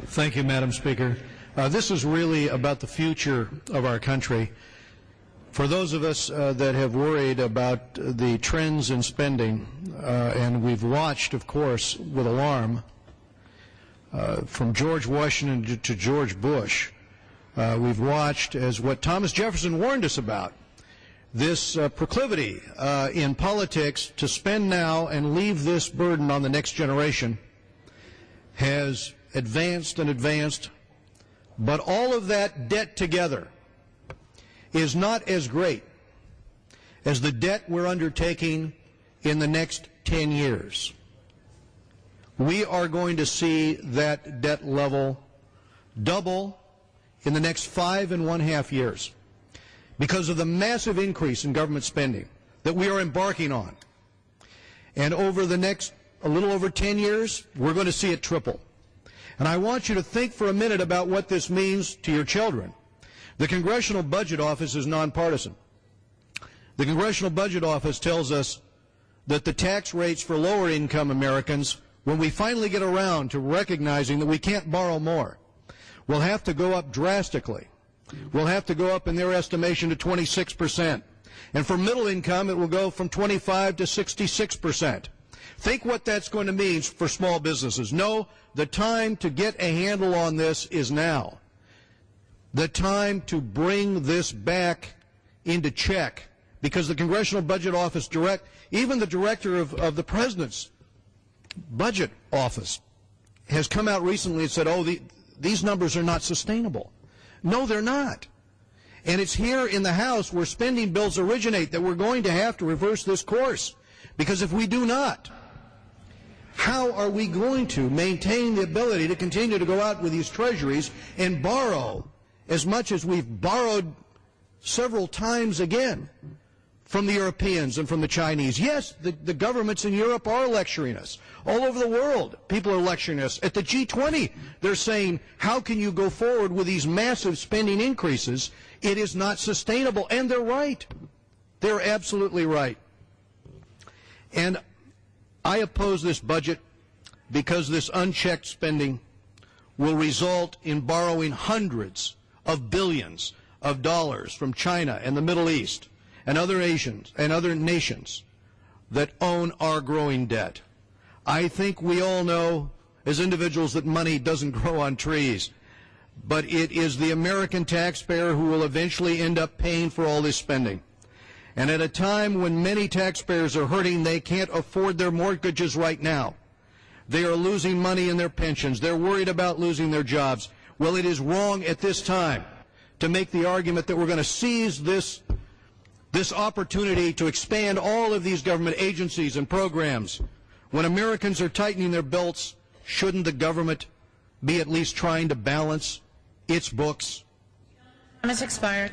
Thank you, Madam Speaker. This is really about the future of our country. For those of us that have worried about the trends in spending, and we've watched, of course, with alarm, from George Washington to George Bush, we've watched as what Thomas Jefferson warned us about, this proclivity in politics to spend now and leave this burden on the next generation has advanced and advanced, but all of that debt together is not as great as the debt we're undertaking in the next 10 years. We are going to see that debt level double in the next 5.5 years because of the massive increase in government spending that we are embarking on. And over the next a little over 10 years, we're going to see it triple. And I want you to think for a minute about what this means to your children. The Congressional Budget Office is nonpartisan. The Congressional Budget Office tells us that the tax rates for lower income Americans, when we finally get around to recognizing that we can't borrow more, will have to go up drastically. We'll have to go up in their estimation to 26%. And for middle income, it will go from 25 to 66%. Think what that's going to mean for small businesses. No, the time to get a handle on this is now. The time to bring this back into check, because the Congressional Budget Office even the director of the President's Budget Office has come out recently and said, these numbers are not sustainable. No, they're not. And it's here in the House where spending bills originate that we're going to have to reverse this course. Because if we do not, how are we going to maintain the ability to continue to go out with these treasuries and borrow as much as we've borrowed several times again from the Europeans and from the Chinese? Yes, the governments in Europe are lecturing us. All over the world, people are lecturing us. At the G20, they're saying, how can you go forward with these massive spending increases? It is not sustainable. And they're right. They're absolutely right. And I oppose this budget because this unchecked spending will result in borrowing hundreds of billions of dollars from China and the Middle East and other nations that own our growing debt. I think we all know as individuals that money doesn't grow on trees, but it is the American taxpayer who will eventually end up paying for all this spending. And at a time when many taxpayers are hurting, they can't afford their mortgages right now. They are losing money in their pensions. They're worried about losing their jobs. Well, it is wrong at this time to make the argument that we're going to seize this opportunity to expand all of these government agencies and programs. When Americans are tightening their belts, shouldn't the government be at least trying to balance its books? Time has expired.